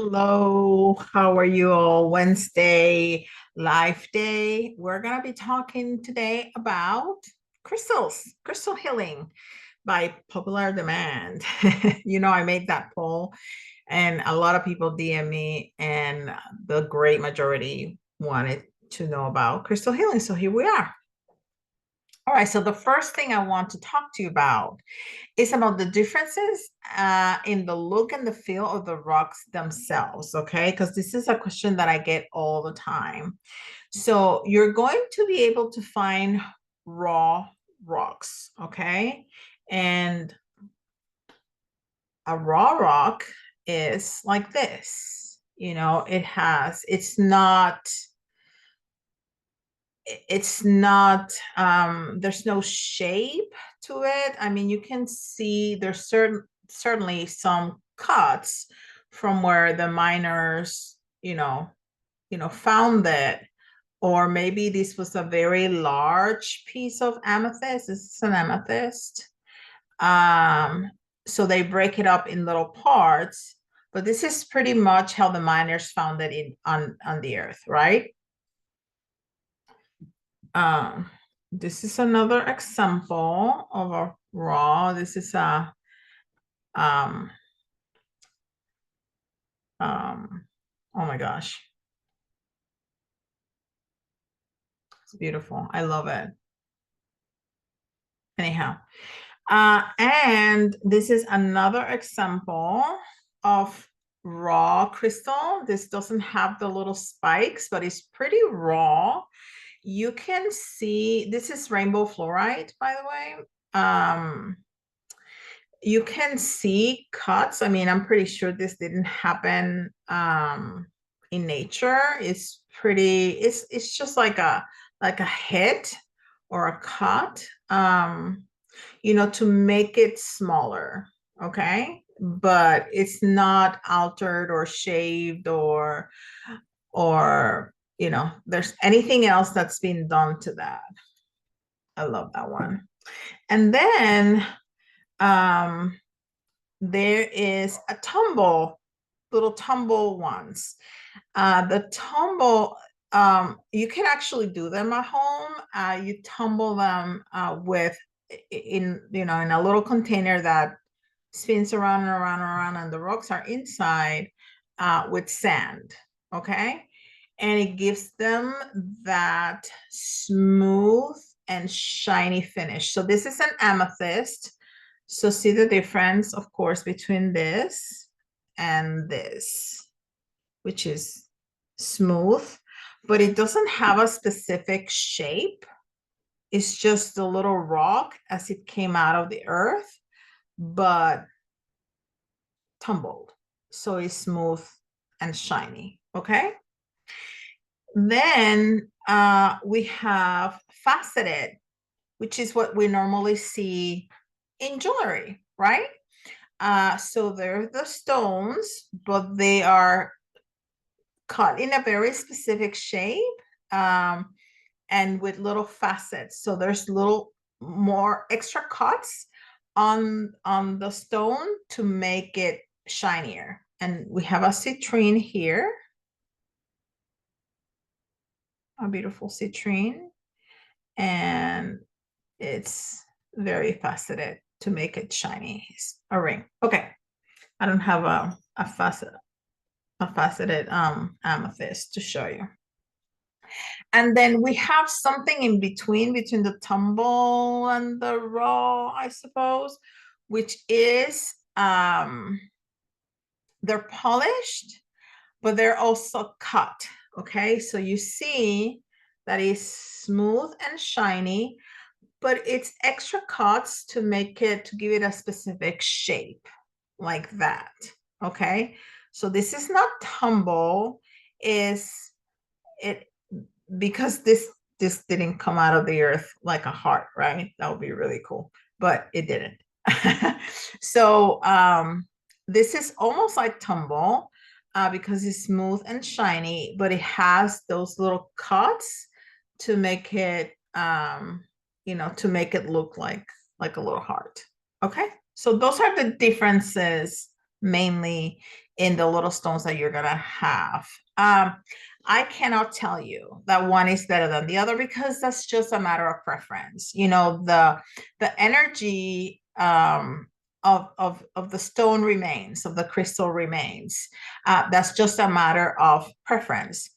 Hello, how are you all? Wednesday, Life Day. We're going to be talking today about crystal healing by popular demand. I made that poll and a lot of people DM me, and the great majority wanted to know about crystal healing. So here we are. All right, so the first thing I want to talk to you about is about the differences in the look and the feel of the rocks themselves, okay? Because this is a question that I get all the time. So you're going to be able to find raw rocks, okay? And a raw rock is like this. It's not there's no shape to it. I mean, you can see there's certainly some cuts from where the miners found it, or maybe this was a very large piece of amethyst. This is an amethyst. um so they break it up in little parts, but this is pretty much how the miners found it on the earth, right? Um, this is another example of a raw. This is a um um oh my gosh, it's beautiful. I love it. Anyhow, and this is another example of raw crystal. This doesn't have the little spikes, but it's pretty raw. You can see this is rainbow fluorite, by the way. You can see cuts. I mean, I'm pretty sure this didn't happen in nature. It's just like a hit or a cut, to make it smaller, okay? But it's not altered or shaved or there's anything else that's been done to that. I love that one. And then um there is a tumble, little tumble ones. The tumble, you can actually do them at home. You tumble them in a little container that spins around and around and around, and the rocks are inside with sand. Okay. And it gives them that smooth and shiny finish. So this is an amethyst. So see the difference, of course, between this and this, which is smooth, but it doesn't have a specific shape. It's just a little rock as it came out of the earth, but tumbled. So it's smooth and shiny. Okay. Then we have faceted, which is what we normally see in jewelry, right? So they're the stones, but they are cut in a very specific shape, um, and with little facets. So there's little more extra cuts on the stone to make it shinier. And we have a citrine here, a beautiful citrine, and it's very faceted to make it shiny. It's a ring. Okay. I don't have a faceted amethyst to show you. And then we have something in between the tumble and the raw, I suppose, which is they're polished, but they're also cut. Okay, so you see that is smooth and shiny, but it's extra cuts to give it a specific shape like that. Okay, so this is not tumble, is it, because this didn't come out of the earth like a heart, right? That would be really cool, but it didn't. So this is almost like tumble, because it's smooth and shiny, but it has those little cuts to make it to make it look like a little heart. Okay, so those are the differences mainly in the little stones that you're gonna have. I cannot tell you that one is better than the other because that's just a matter of preference. You know, the energy of the stone remains, of the crystal remains. That's just a matter of preference.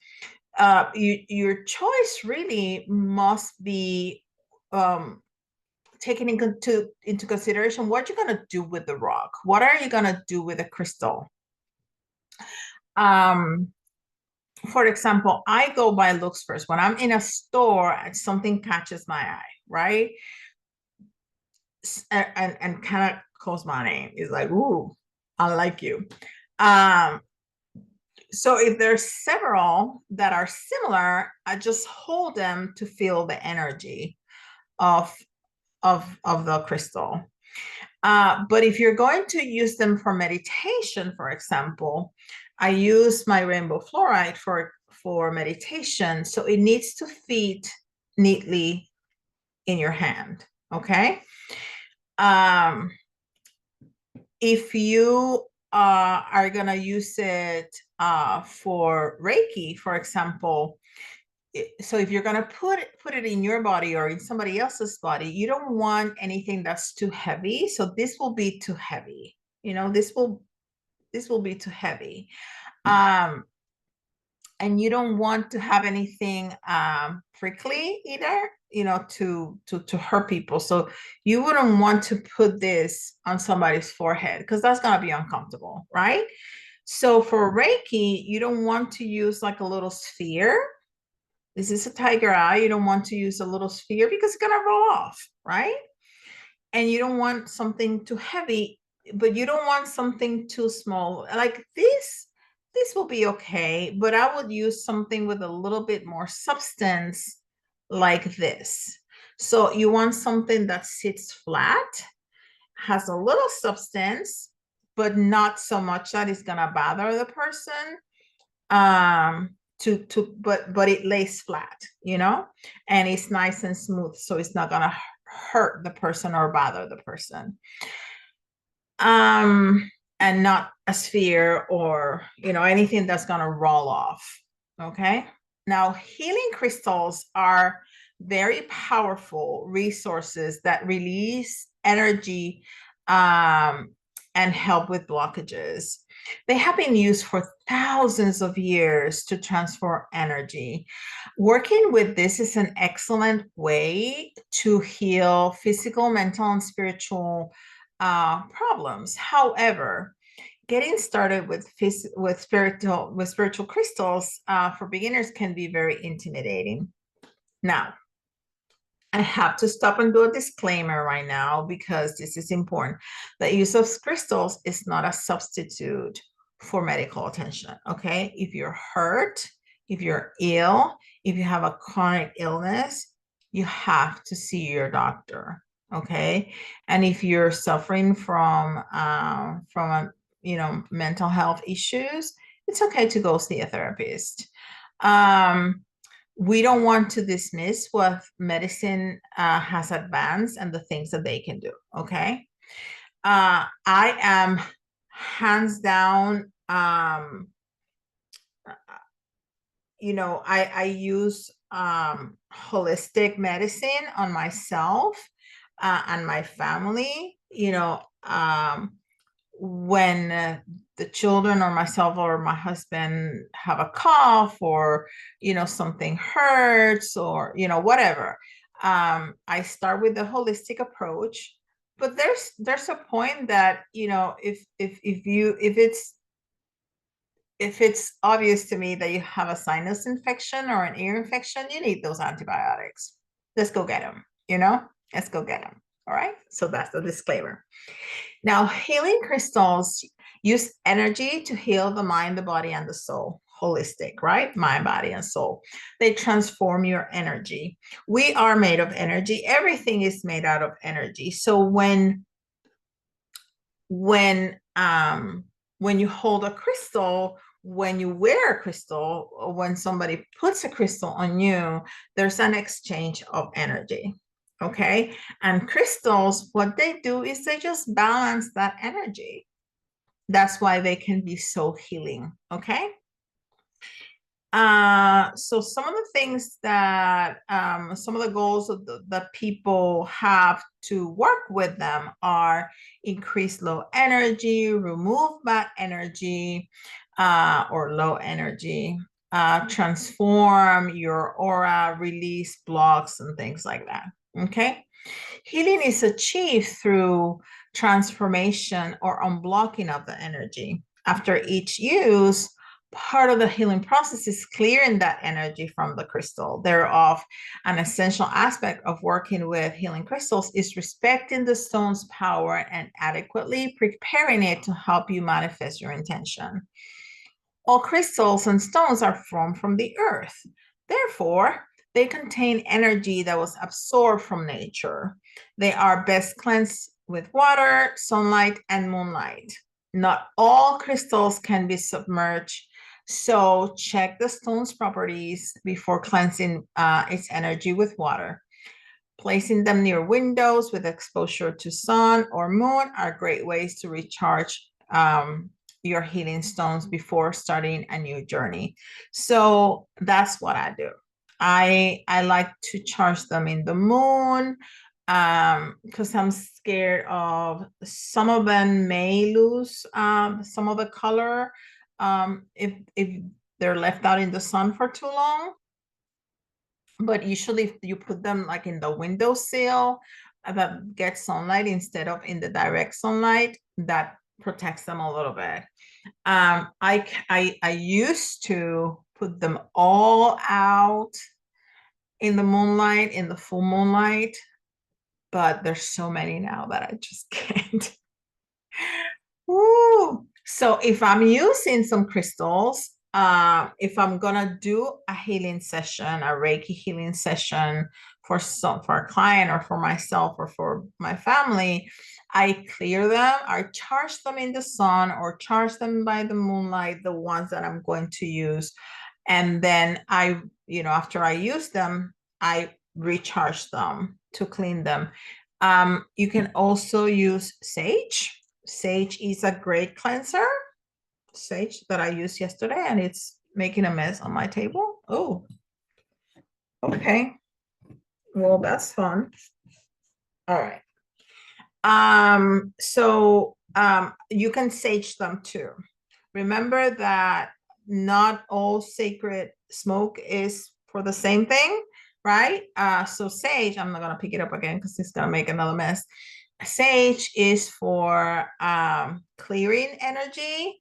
Your choice really must be taking into consideration what you're going to do with the rock. What are you going to do with the crystal? For example, I go by looks first. When I'm in a store and something catches my eye, right? And kind of calls my name. It's like, ooh, I like you. So if there's several that are similar, I just hold them to feel the energy of of the crystal. But if you're going to use them for meditation, for example, I use my rainbow fluorite for meditation. So it needs to fit neatly in your hand. Okay. If you are going to use it for Reiki, for example, so if you're going to put it in your body or in somebody else's body, you don't want anything that's too heavy. So this will be too heavy. You know, this will be too heavy. And you don't want to have anything prickly either, you know, to hurt people. So you wouldn't want to put this on somebody's forehead because that's going to be uncomfortable, right? So for Reiki, you don't want to use like a little sphere. This is a tiger eye. You don't want to use a little sphere because it's going to roll off, right? And you don't want something too heavy, but you don't want something too small. Like this will be okay, but I would use something with a little bit more substance like this. So you want something that sits flat, has a little substance, but not so much that it's gonna bother the person. But it lays flat, you know, and it's nice and smooth, so it's not gonna hurt the person or bother the person. And not a sphere or, you know, anything that's going to roll off. Okay. Now, healing crystals are very powerful resources that release energy and help with blockages. They have been used for thousands of years to transfer energy. Working with this is an excellent way to heal physical, mental, and spiritual problems. However, getting started with spiritual crystals for beginners can be very intimidating. Now, I have to stop and do a disclaimer right now because this is important. The use of crystals is not a substitute for medical attention. Okay, if you're hurt, if you're ill, if you have a chronic illness, you have to see your doctor. Okay, and if you're suffering from you know, mental health issues, it's okay to go see a therapist. We don't want to dismiss what medicine has advanced and the things that they can do. Okay, I am hands down. You know, I use holistic medicine on myself and my family. You know, when the children or myself or my husband have a cough or, you know, something hurts or, you know, whatever, I start with the holistic approach. But there's a point that, you know, if it's obvious to me that you have a sinus infection or an ear infection, you need those antibiotics. Let's go get them, you know? Let's go get them. All right. So that's the disclaimer. Now, healing crystals use energy to heal the mind, the body, and the soul. Holistic, right? Mind, body, and soul. They transform your energy. We are made of energy. Everything is made out of energy. So when you hold a crystal, when you wear a crystal, or when somebody puts a crystal on you, there's an exchange of energy. Okay. And crystals, what they do is they just balance that energy. That's why they can be so healing. Okay. So some of the things that some of the goals of that people have to work with them are increase low energy, remove bad energy, or low energy, transform your aura, release blocks and things like that. Okay. Healing is achieved through transformation or unblocking of the energy. After each use, part of the healing process is clearing that energy from the crystal. Thereof, an essential aspect of working with healing crystals is respecting the stone's power and adequately preparing it to help you manifest your intention. All crystals and stones are formed from the earth. Therefore, they contain energy that was absorbed from nature. They are best cleansed with water, sunlight, and moonlight. Not all crystals can be submerged, so check the stone's properties before cleansing its energy with water. Placing them near windows with exposure to sun or moon are great ways to recharge your healing stones before starting a new journey. So that's what I do. I like to charge them in the moon because I'm scared of some of them may lose some of the color if they're left out in the sun for too long. But usually if you put them like in the windowsill that gets sunlight instead of in the direct sunlight, that protects them a little bit. I used to put them all out in the moonlight, in the full moonlight, but there's so many now that I just can't. Woo. So if I'm using some crystals, if I'm gonna do a healing session, a Reiki healing session for a client or for myself or for my family, I clear them, I charge them in the sun or charge them by the moonlight, the ones that I'm going to use. And then after I use them, I recharge them to clean them. You can also use sage. Sage is a great cleanser. Sage that I used yesterday, and it's making a mess on my table. Oh, okay. Well, that's fun. All right. You can sage them too. Remember that not all sacred smoke is for the same thing, right? So sage, I'm not gonna pick it up again because it's gonna make another mess. Sage is for clearing energy.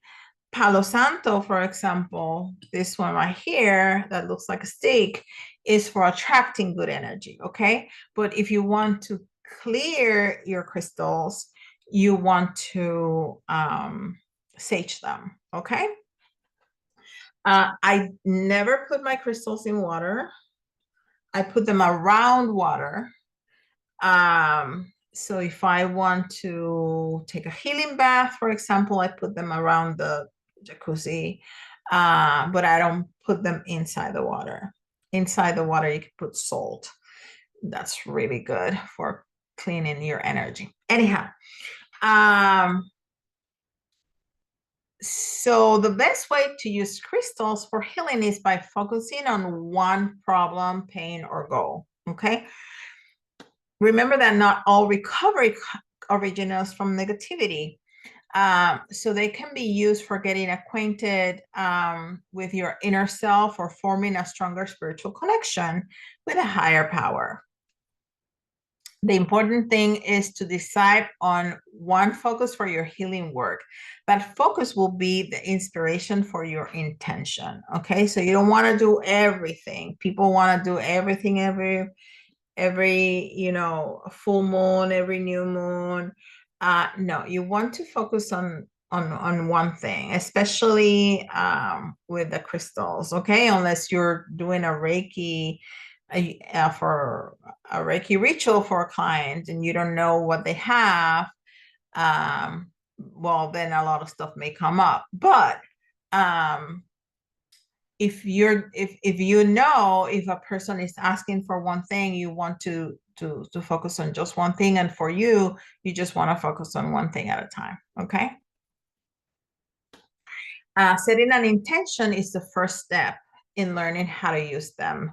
Palo Santo, for example, this one right here that looks like a stick is for attracting good energy, okay? But if you want to clear your crystals, you want to sage them, okay? I never put my crystals in water. I put them around water. So if I want to take a healing bath, for example, I put them around the jacuzzi, but I don't put them inside the water. Inside the water, you can put salt. That's really good for cleaning your energy. Anyhow, so the best way to use crystals for healing is by focusing on one problem, pain, or goal. Okay. Remember that not all recovery originates from negativity. So they can be used for getting acquainted with your inner self or forming a stronger spiritual connection with a higher power. The important thing is to decide on one focus for your healing work. That focus will be the inspiration for your intention. Okay, so you don't want to do everything. People want to do everything every full moon, every new moon. No, you want to focus on one thing, especially with the crystals. Okay, unless you're doing a Reiki for a Reiki ritual for a client and you don't know what they have, well, then a lot of stuff may come up. But if you know if a person is asking for one thing, you want to focus on just one thing, and for you just want to focus on one thing at a time. Okay. Setting an intention is the first step in learning how to use them.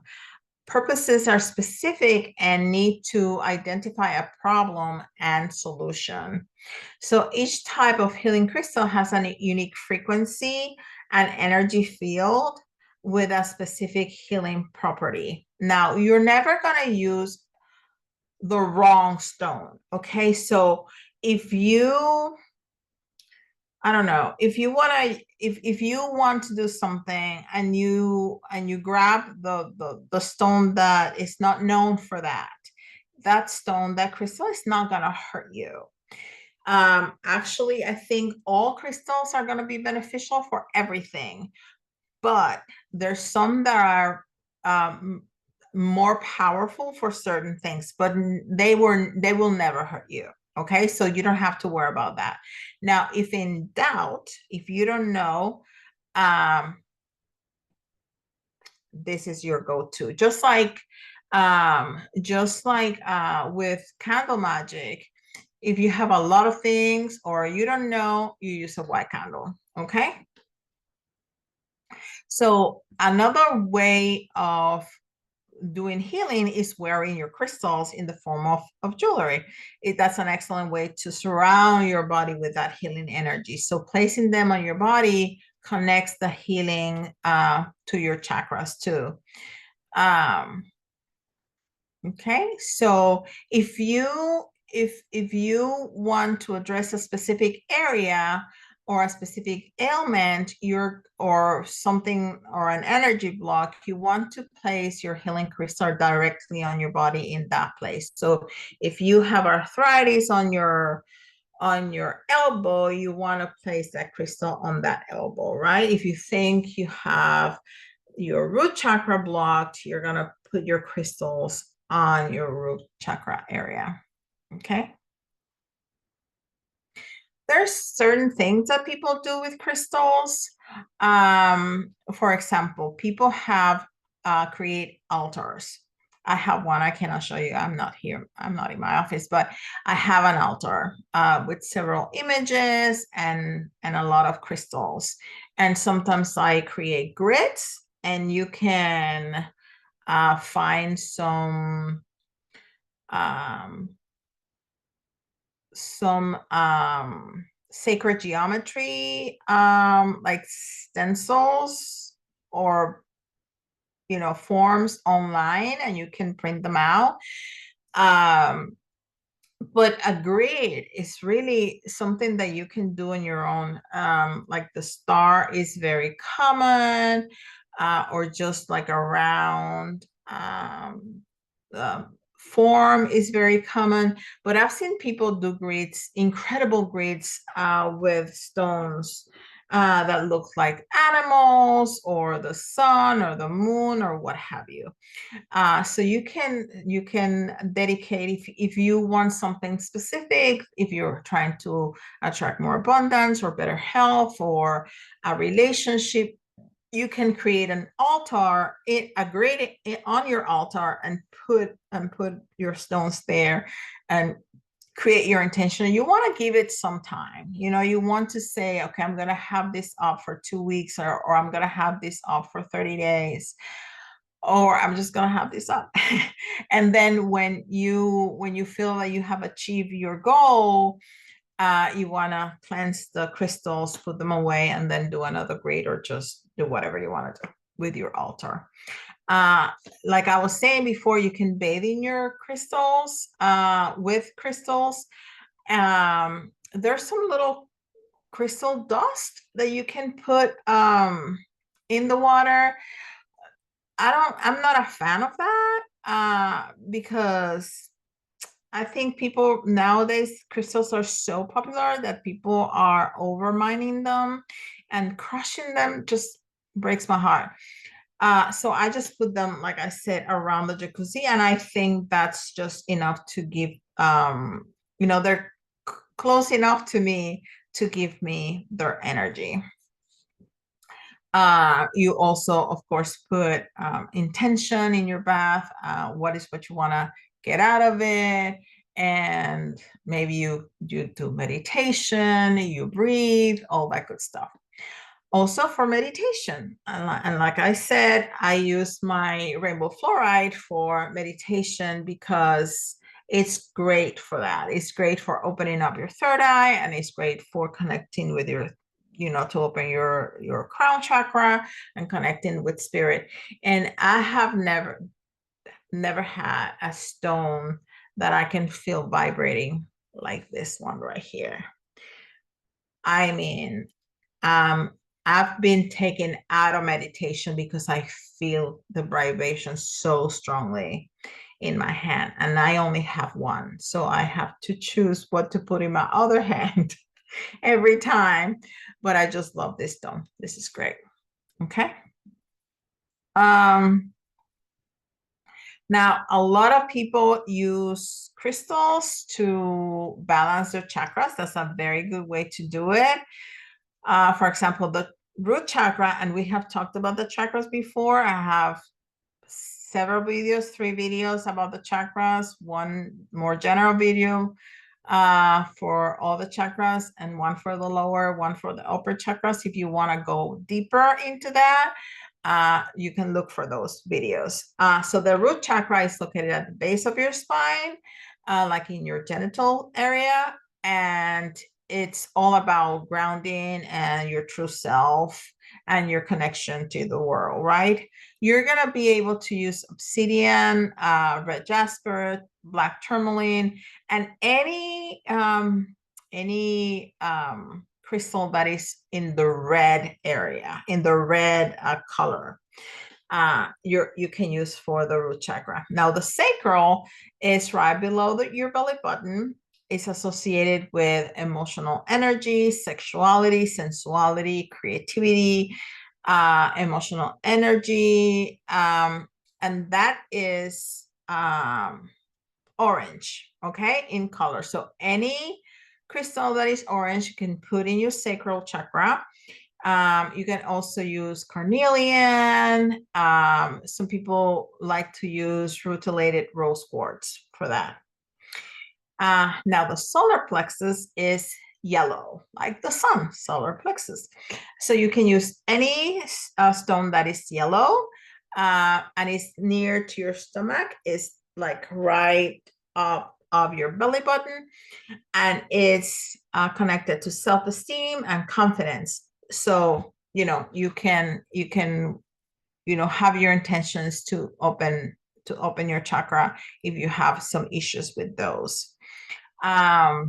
Purposes are specific and need to identify a problem and solution. So each type of healing crystal has a unique frequency and energy field with a specific healing property. Now, you're never going to use the wrong stone. Okay. So if you, I don't know, if you want to, if you want to do something and you grab the stone that is not known for that, that stone, that crystal is not going to hurt you. Actually, I think all crystals are going to be beneficial for everything, but there's some that are more powerful for certain things, but they will never hurt you. Okay, so you don't have to worry about that. Now, if in doubt, if you don't know, this is your go-to. Just like with candle magic, if you have a lot of things or you don't know, you use a white candle. Okay. So another way of doing healing is wearing your crystals in the form of jewelry. That's an excellent way to surround your body with that healing energy. So placing them on your body connects the healing to your chakras too. Okay, so if you want to address a specific area or a specific ailment, or something, or an energy block, you want to place your healing crystal directly on your body in that place. So if you have arthritis on your elbow, you want to place that crystal on that elbow, right? If you think you have your root chakra blocked, you're going to put your crystals on your root chakra area. Okay. There's certain things that people do with crystals. For example, people have create altars. I have one. I cannot show you. I'm not here. I'm not in my office, but I have an altar with several images and a lot of crystals. And sometimes I create grids, and you can find some sacred geometry like stencils or forms online, and you can print them out. But a grid is really something that you can do on your own. Like the star is very common, or just like a round form is very common. But I've seen people do grids, incredible grids with stones that look like animals or the sun or the moon or what have you. So you can dedicate, if you want something specific, if you're trying to attract more abundance or better health or a relationship, you can create an altar, a grid on your altar, and put your stones there and create your intention. You want to give it some time. You want to say, okay, I'm going to have this up for 2 weeks, or I'm going to have this up for 30 days, or I'm just going to have this up. And then when you feel that you have achieved your goal, you want to cleanse the crystals, put them away, and then do another grade, or just do whatever you want to do with your altar. Like I was saying before, you can bathe in your crystals with crystals. There's some little crystal dust that you can put in the water. I'm not a fan of that because I think people nowadays, crystals are so popular that people are over mining them, and crushing them just breaks my heart. So I just put them, like I said, around the jacuzzi, and I think that's just enough to give, they're close enough to me to give me their energy. You also, of course, put intention in your bath. What is what you want to get out of it? And maybe you do meditation, you breathe, all that good stuff. Also for meditation. And like I said, I use my rainbow fluoride for meditation because it's great for that. It's great for opening up your third eye, and it's great for connecting with your, to open your crown chakra and connecting with spirit. And I have never had a stone that I can feel vibrating like this one right here. I mean, um, I've been taken out of meditation because I feel the vibration so strongly in my hand, and I only have one. So I have to choose what to put in my other hand every time. But I just love this stone. This is great. Okay. Um, Now, a lot of people use crystals to balance their chakras. That's a very good way to do it. For example, the root chakra, and we have talked about the chakras before. I have several videos, 3 videos about the chakras, one more general video for all the chakras, and one for the lower, one for the upper chakras. If you want to go deeper into that, you can look for those videos. So the root chakra is located at the base of your spine, like in your genital area, and it's all about grounding and your true self and your connection to the world, right? You're going to be able to use obsidian, red jasper, black tourmaline, and any crystal that is in the red area, in the red color. You can use for the root chakra. Now the sacral is right below your belly button. It's associated with emotional energy, sexuality, sensuality, creativity, emotional energy, and that is orange, okay, in color. So any crystal that is orange you can put in your sacral chakra. You can also use carnelian. Some people like to use rutilated rose quartz for that. Now the solar plexus is yellow, like the sun, solar plexus. So you can use any stone that is yellow and is near to your stomach, is like right up of your belly button, and it's connected to self-esteem and confidence. So you can have your intentions to open your chakra if you have some issues with those. Now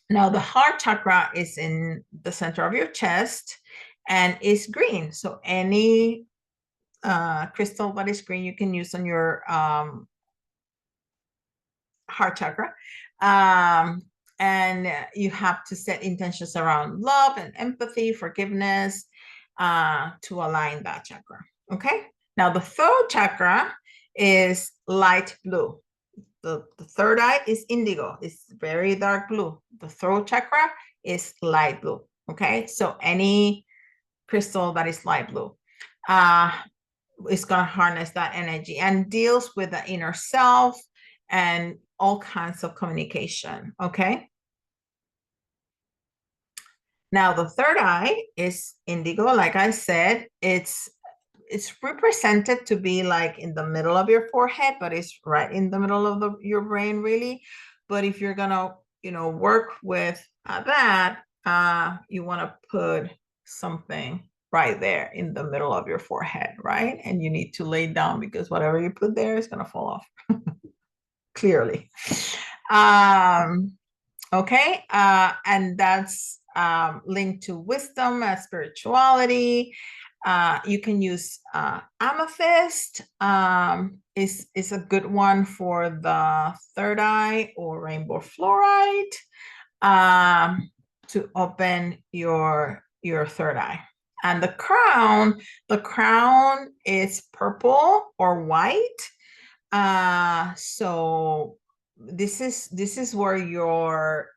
the heart chakra is in the center of your chest and is green. So any crystal that is green you can use on your heart chakra. And you have to set intentions around love and empathy, forgiveness, to align that chakra. Okay. Now the third chakra is light blue. The third eye is indigo. It's very dark blue. The throat chakra is light blue. Okay. So any crystal that is light blue is going to harness that energy and deals with the inner self and all kinds of communication. Okay. Now the third eye is indigo. Like I said, it's represented to be like in the middle of your forehead, but it's right in the middle of your brain, really. But if you're gonna work with that, you want to put something right there in the middle of your forehead, right? And you need to lay down because whatever you put there is gonna fall off. Clearly. Okay, and that's linked to wisdom and spirituality. You can use amethyst, is a good one for the third eye, or rainbow fluoride to open your third eye. And the crown is purple or white. So this is where your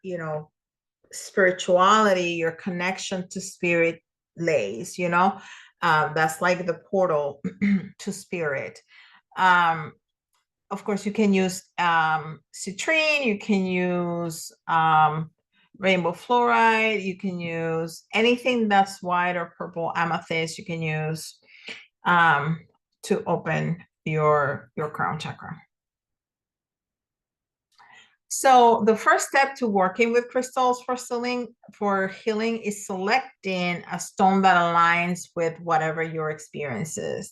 spirituality, your connection to spirit lays. That's like the portal to spirit. Of course you can use citrine, you can use rainbow fluoride. You can use anything that's white or purple amethyst. You can use to open your crown chakra. So the first step to working with crystals for healing is selecting a stone that aligns with whatever you're experiencing.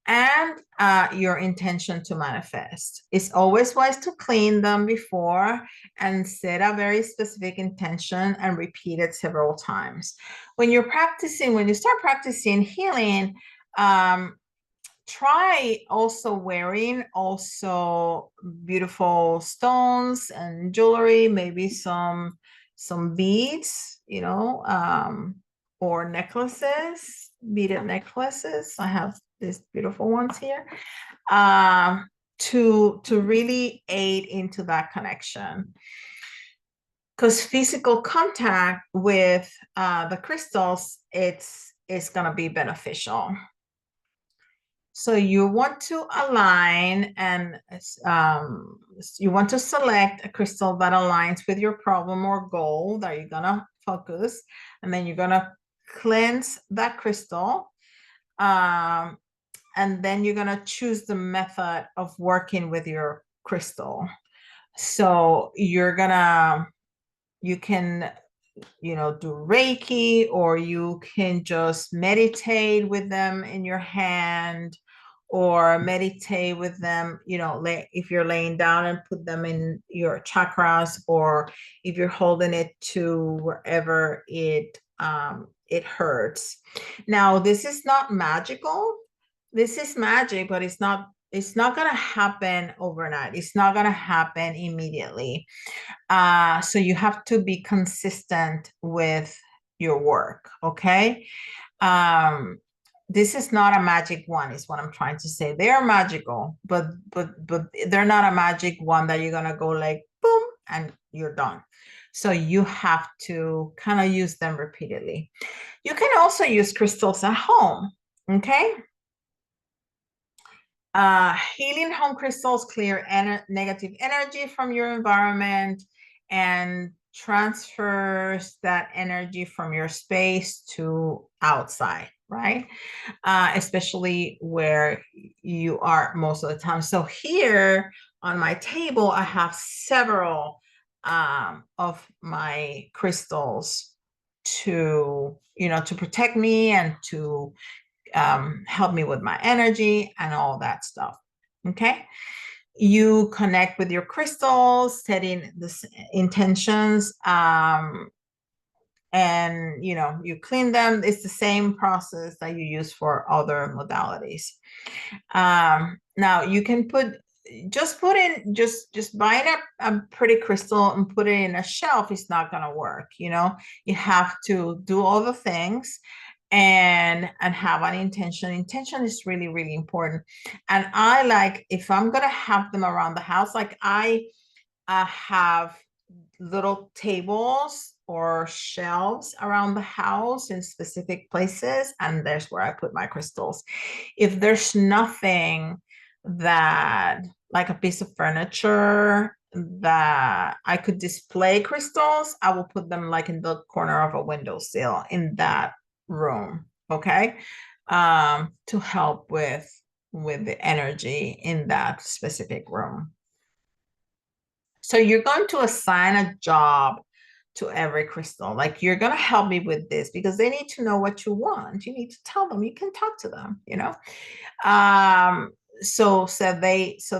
And your intention to manifest. It's always wise to clean them before and set a very specific intention and repeat it several times. When you start practicing healing, try also wearing beautiful stones and jewelry, maybe some beads, or necklaces, beaded necklaces. I have these beautiful ones here, to really aid into that connection. Because physical contact with the crystals, it's going to be beneficial. So you want to align and you want to select a crystal that aligns with your problem or goal that you're going to focus. And then you're going to cleanse that crystal. And then you're going to choose the method of working with your crystal. So you can do Reiki, or you can just meditate with them in your hand, or meditate with them, if you're laying down and put them in your chakras, or if you're holding it to wherever it hurts. Now, this is not magical. This is magic, but it's not going to happen overnight. It's not going to happen immediately. So you have to be consistent with your work, okay? This is not a magic one, is what I'm trying to say. They are magical, but they're not a magic one that you're gonna go like boom and you're done. So you have to kind of use them repeatedly. You can also use crystals at home, okay? Healing home crystals clear negative energy from your environment and transfers that energy from your space to outside, right? Especially where you are most of the time. So here on my table, I have several of my crystals to protect me and to help me with my energy and all that stuff. Okay. You connect with your crystals, setting the intentions, and you clean them. It's the same process that you use for other modalities. Now you can just buying a pretty crystal and put it in a shelf is not going to work. You have to do all the things and have an intention. Intention is really, really important. And I like, if I'm going to have them around the house, like I have little tables or shelves around the house in specific places, and there's where I put my crystals. If there's nothing that, like a piece of furniture that I could display crystals, I will put them like in the corner of a windowsill in that room, okay? To help with the energy in that specific room. So you're going to assign a job to every crystal. Like, you're going to help me with this because they need to know what you want. You need to tell them. You can talk to them, so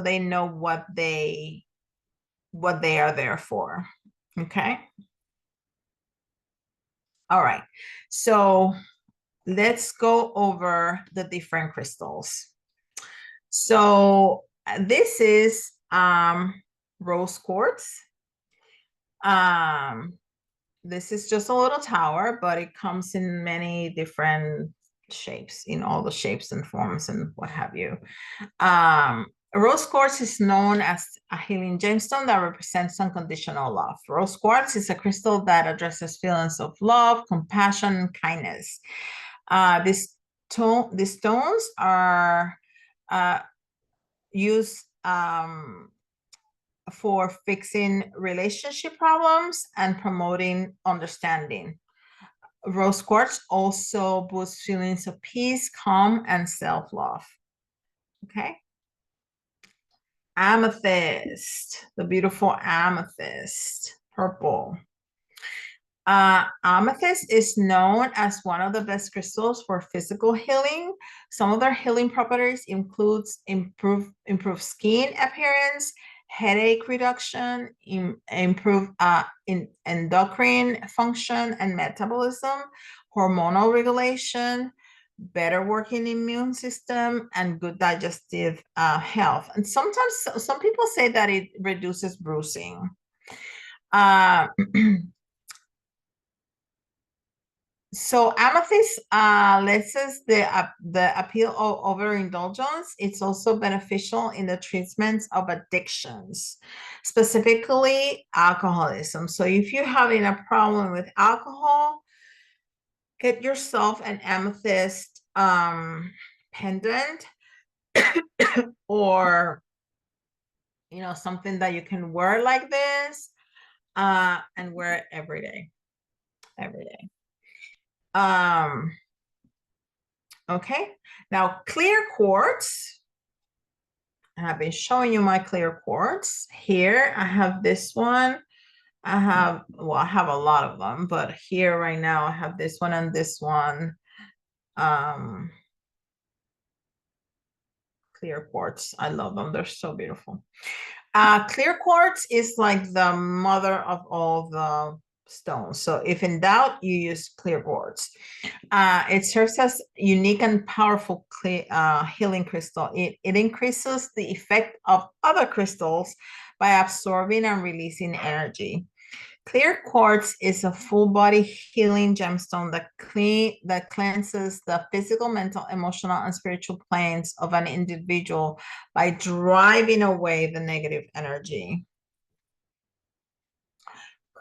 they know what they are there for. Okay. All right. So let's go over the different crystals. So this is rose quartz. This is just a little tower, but it comes in many different shapes, in all the shapes and forms and what have you. Rose quartz is known as a healing gemstone that represents unconditional love. Rose quartz is a crystal that addresses feelings of love, compassion, and kindness. These stones are used for fixing relationship problems and promoting understanding. Rose quartz also boosts feelings of peace, calm, and self-love. Okay. Amethyst, the beautiful amethyst, purple. Amethyst is known as one of the best crystals for physical healing. Some of their healing properties includes improve skin appearance, headache reduction, improve in endocrine function and metabolism, hormonal regulation, better working immune system, and good digestive health. And sometimes some people say that it reduces bruising. So amethyst lessens the appeal of overindulgence. It's also beneficial in the treatments of addictions, specifically alcoholism. So if you're having a problem with alcohol, get yourself an amethyst pendant or something that you can wear like this and wear it every day. Okay, now clear quartz. I've been showing you my clear quartz. Here I have this one. I have a lot of them, but here right now I have this one and this one. Clear quartz. I love them. They're so beautiful. Clear quartz is like the mother of all the stones. So if in doubt, you use clear quartz. It serves as unique and powerful healing crystal. It increases the effect of other crystals by absorbing and releasing energy. Clear quartz is a full body healing gemstone that cleanses the physical, mental, emotional, and spiritual planes of an individual by driving away the negative energy.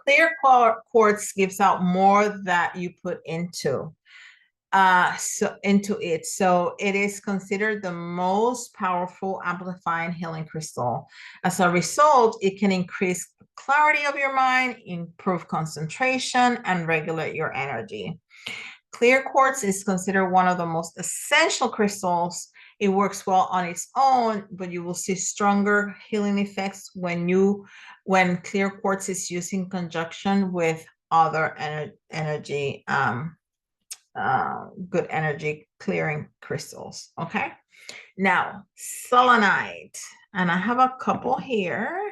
Clear quartz gives out more that you put into it. So it is considered the most powerful amplifying healing crystal. As a result, it can increase clarity of your mind, improve concentration, and regulate your energy. Clear quartz is considered one of the most essential crystals. It works well on its own, but you will see stronger healing effects when clear quartz is used in conjunction with other energy good energy clearing crystals. Okay, now selenite, and I have a couple here.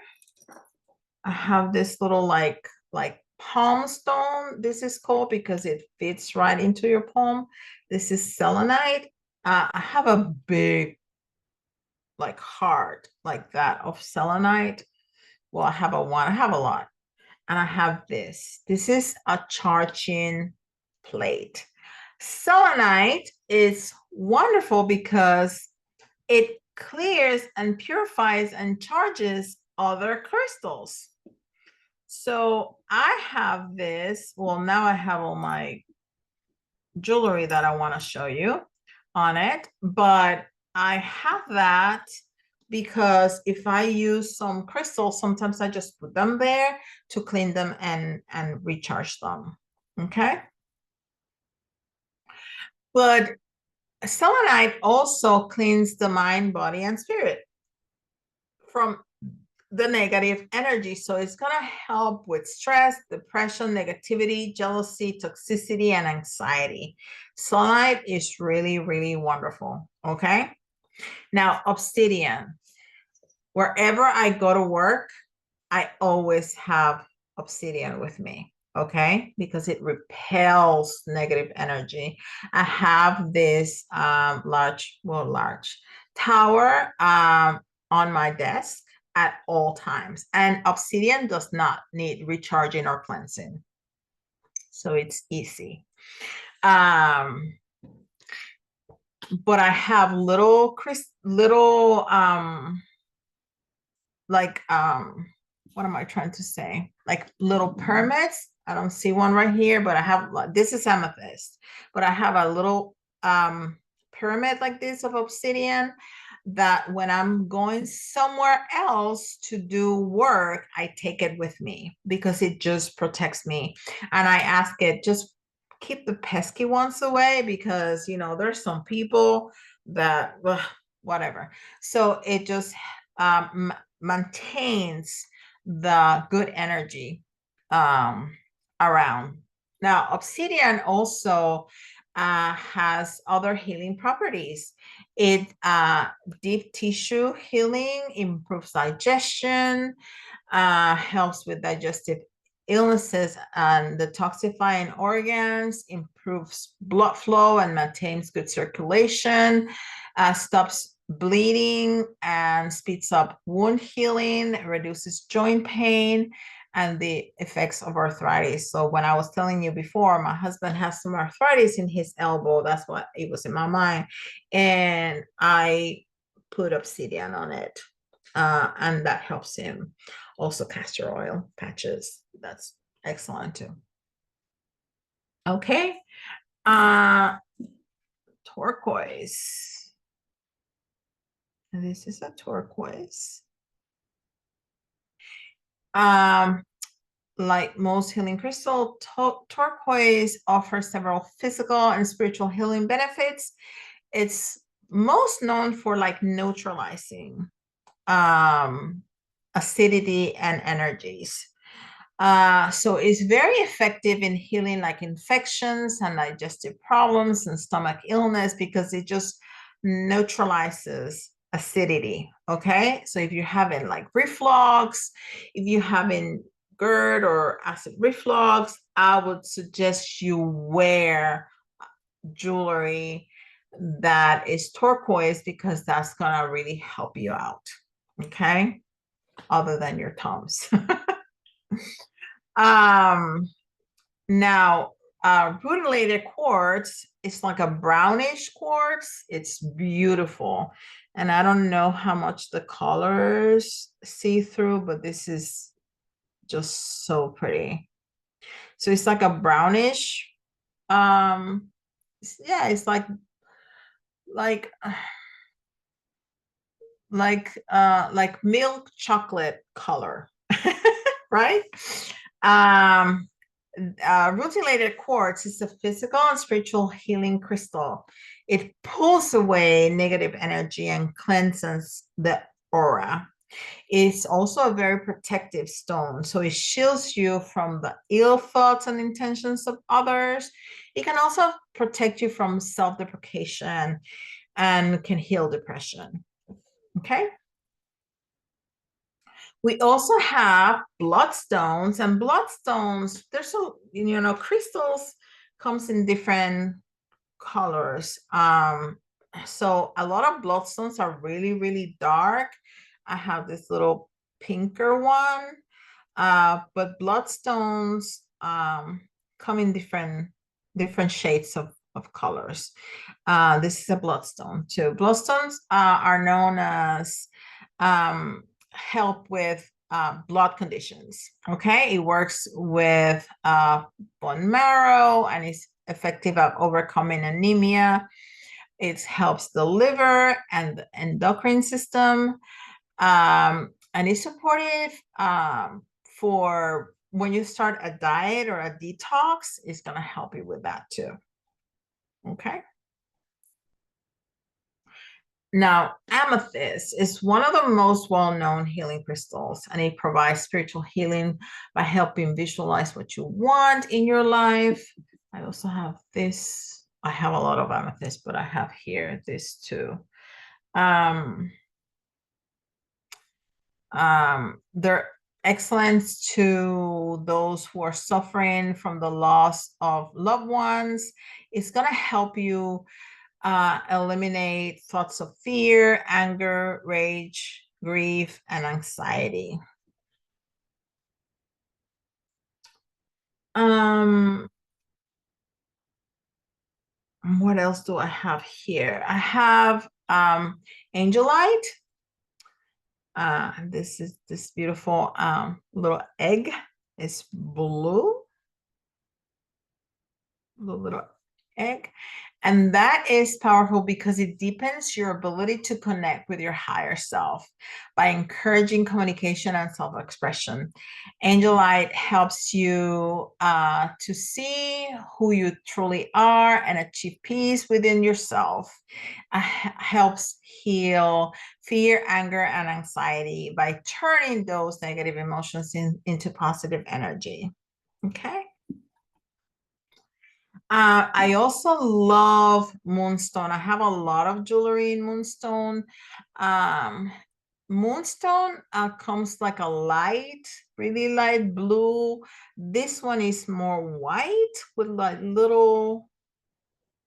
I have this little like palm stone. This is called because it fits right into your palm. This is selenite. I have a big like heart like that of selenite. Well, I have a lot, and I have this. This is a charging plate. Selenite is wonderful because it clears and purifies and charges other crystals. So I have this. Well, now I have all my jewelry that I want to show you on it, but I have that because if I use some crystals, sometimes I just put them there to clean them and recharge them. Okay. But selenite also cleans the mind, body, and spirit from the negative energy. So it's going to help with stress, depression, negativity, jealousy, toxicity, and anxiety. Selenite is really, really wonderful. Okay. Now, obsidian. Wherever I go to work, I always have obsidian with me. Okay, because it repels negative energy. I have this large tower on my desk at all times, and obsidian does not need recharging or cleansing, so it's easy. But I have little what am I trying to say? Like little pyramids. I don't see one right here, but I have, this is amethyst, but I have a little pyramid like this of obsidian. that when I'm going somewhere else to do work, I take it with me because it just protects me. And I ask it, just keep the pesky ones away because, there's some people that, ugh, whatever. So it just maintains the good energy around. Now, obsidian also has other healing properties. It deep tissue healing, improves digestion, helps with digestive illnesses and detoxifying organs, improves blood flow and maintains good circulation, stops bleeding and speeds up wound healing, reduces joint pain, and the effects of arthritis. So when I was telling you before, my husband has some arthritis in his elbow. That's what it was in my mind. And I put obsidian on it. And that helps him. Also castor oil patches. That's excellent too. Okay. Turquoise. This is a turquoise. Like most healing crystal, turquoise offers several physical and spiritual healing benefits. It's most known for like neutralizing acidity and energies. So it's very effective in healing like infections and digestive problems and stomach illness because it just neutralizes acidity. Okay. So if you're having like reflux, if you're having GERD or acid reflux, I would suggest you wear jewelry that is turquoise because that's going to really help you out. Okay. Other than your Toms. Now, rutilated quartz is like a brownish quartz. It's beautiful. And I don't know how much the colors see through, but this is just so pretty. So it's like a brownish. Yeah, it's like milk chocolate color, right? Rutilated quartz is a physical and spiritual healing crystal. It pulls away negative energy and cleanses the aura. It's also a very protective stone. So it shields you from the ill thoughts and intentions of others. It can also protect you from self-deprecation and can heal depression. Okay. We also have bloodstones, and bloodstones, there's crystals comes in different colors. So a lot of bloodstones are really, really dark. I have this little pinker one, but bloodstones come in different shades of colors. This is a bloodstone too. Bloodstones are known as help with blood conditions. Okay, it works with bone marrow and is effective at overcoming anemia. It helps the liver and the endocrine system, and is supportive for when you start a diet or a detox. It's going to help you with that too. Okay. Now, amethyst is one of the most well-known healing crystals, and it provides spiritual healing by helping visualize what you want in your life. I also have this. I have a lot of amethyst, but I have here this too. They're excellent to those who are suffering from the loss of loved ones. It's going to help you eliminate thoughts of fear, anger, rage, grief, and anxiety. What else do I have here? I have angelite. This is this beautiful little egg. It's blue. Little egg. And that is powerful because it deepens your ability to connect with your higher self by encouraging communication and self-expression. Angel light helps you to see who you truly are and achieve peace within yourself. Helps heal fear, anger, and anxiety by turning those negative emotions into positive energy. Okay. I also love Moonstone. I have a lot of jewelry in Moonstone. Um, Moonstone comes like a light, really light blue. This one is more white with like little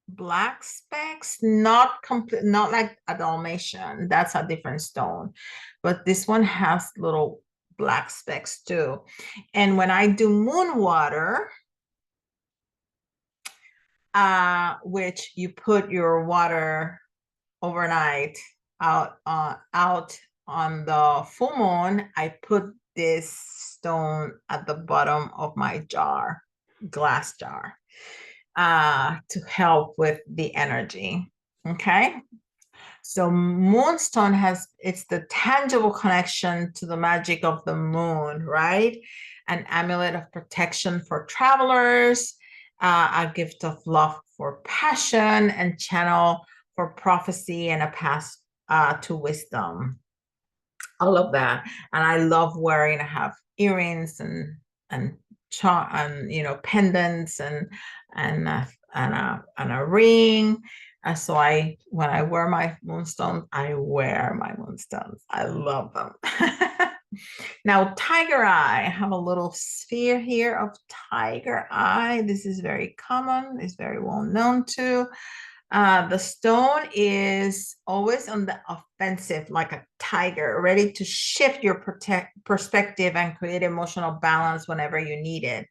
black specks, not complete, not like a Dalmatian. That's a different stone. But this one has little black specks too. And when I do moon water, which you put your water overnight out on the full moon, I put this stone at the bottom of my jar, glass jar, to help with the energy. Okay. So moonstone it's the tangible connection to the magic of the moon, right? An amulet of protection for travelers, a gift of love for passion, and channel for prophecy and a path to wisdom. All of that. And I love wearing, I have earrings and pendants and a ring. So when I wear my moonstones, I wear my moonstones. I love them. Now, tiger eye. I have a little sphere here of tiger eye. This is very common. It's very well known too. The stone is always on the offensive, like a tiger, ready to shift your perspective and create emotional balance whenever you need it.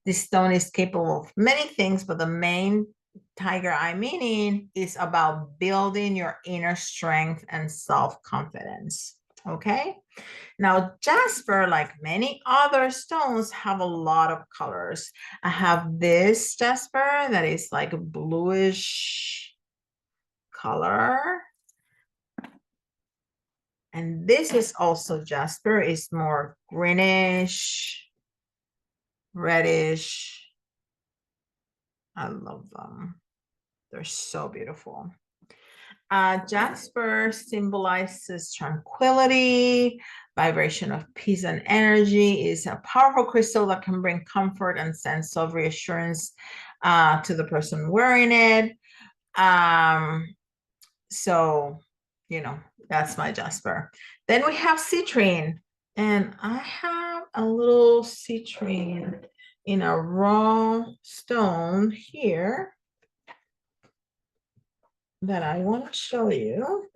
This stone is capable of many things, but the main tiger eye meaning is about building your inner strength and self-confidence. Okay. Now, jasper, like many other stones, have a lot of colors. I have this jasper that is like a bluish color. And this is also jasper. It's more greenish, reddish. I love them. They're so beautiful. Jasper symbolizes tranquility, vibration of peace and energy. Is a powerful crystal that can bring comfort and sense of reassurance to the person wearing it. So, that's my jasper. Then we have citrine, and I have a little citrine in a raw stone here that I want to show you.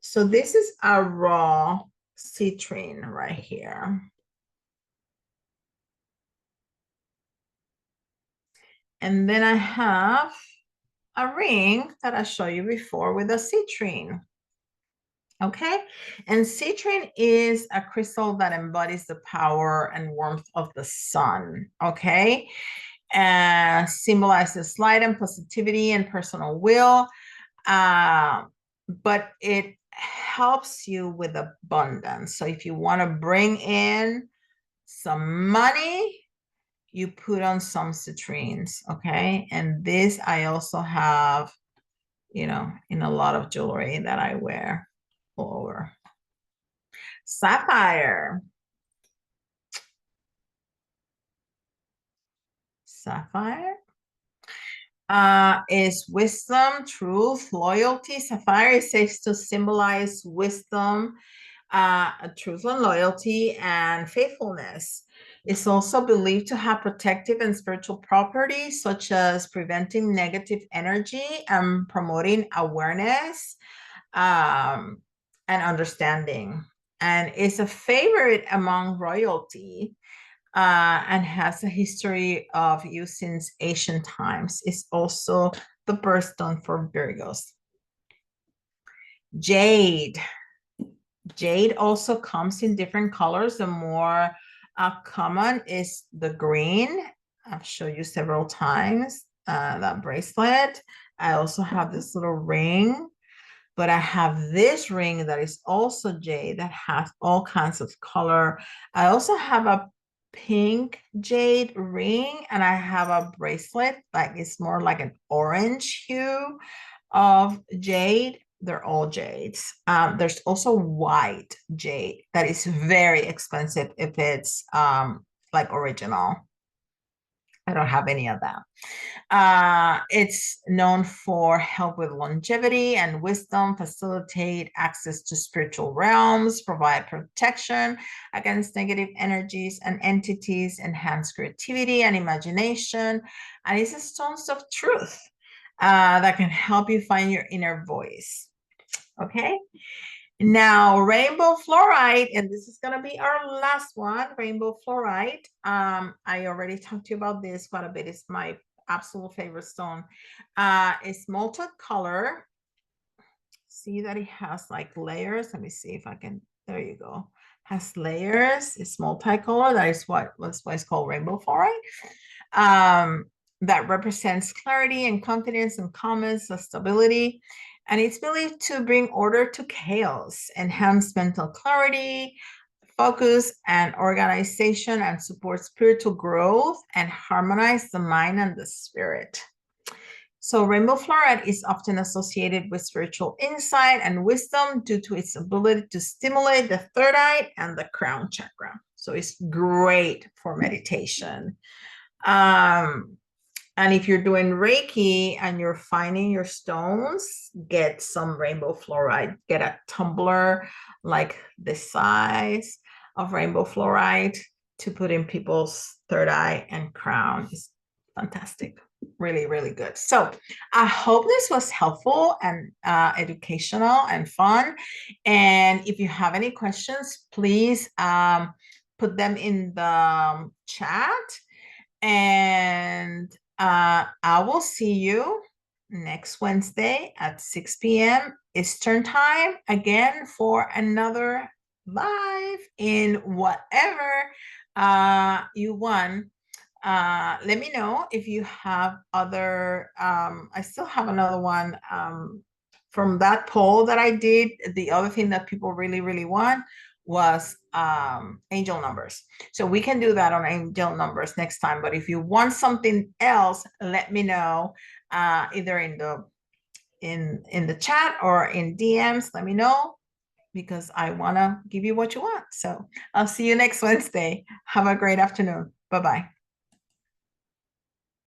So this is a raw citrine right here. And then I have a ring that I showed you before with a citrine. Okay, and citrine is a crystal that embodies the power and warmth of the sun. Okay, and symbolizes light and positivity and personal will. But it helps you with abundance. So if you want to bring in some money, you put on some citrines. Okay, and this I also have, in a lot of jewelry that I wear all over. Sapphire. Sapphire is wisdom, truth, loyalty. Sapphire is said to symbolize wisdom, truth and loyalty, and faithfulness. It's also believed to have protective and spiritual properties, such as preventing negative energy and promoting awareness and understanding. And it's a favorite among royalty. And has a history of use since ancient times. It's also the birthstone for Virgos. Jade. Jade also comes in different colors. The more common is the green. I've shown you several times. that bracelet. I also have this little ring, but I have this ring that is also jade that has all kinds of color. I also have a pink jade ring, and I have a bracelet like it's more like an orange hue of jade. They're all jades. There's also white jade that is very expensive if it's like original. I don't have any of that. It's known for help with longevity and wisdom, facilitate access to spiritual realms, provide protection against negative energies and entities, enhance creativity and imagination, and it's a stones of truth that can help you find your inner voice. Okay. Now, rainbow fluorite, and this is going to be our last one, rainbow fluorite. I already talked to you about this quite a bit. It's my absolute favorite stone. It's multicolor. See that it has like layers. Let me see if I can, there you go. Has layers. It's multicolor. That is what's called rainbow fluorite. That represents clarity and confidence and calmness, stability. And it's believed to bring order to chaos, enhance mental clarity, focus, and organization, and support spiritual growth and harmonize the mind and the spirit. So rainbow fluorite is often associated with spiritual insight and wisdom due to its ability to stimulate the third eye and the crown chakra. So it's great for meditation. And if you're doing Reiki and you're finding your stones, get some rainbow fluorite. Get a tumbler like this size of rainbow fluorite to put in people's third eye and crown. It's fantastic. Really, really good. So I hope this was helpful and educational and fun. And if you have any questions, please put them in the chat. And I will see you next Wednesday at 6 p.m. Eastern Time again for another live in whatever you want. Let me know if you have other, I still have another one from that poll that I did. The other thing that people really, really want was angel numbers. So we can do that on angel numbers next time. But if you want something else, let me know either in the chat or in DMs. Let me know because I want to give you what you want. So I'll see you next Wednesday. Have a great afternoon. Bye-bye.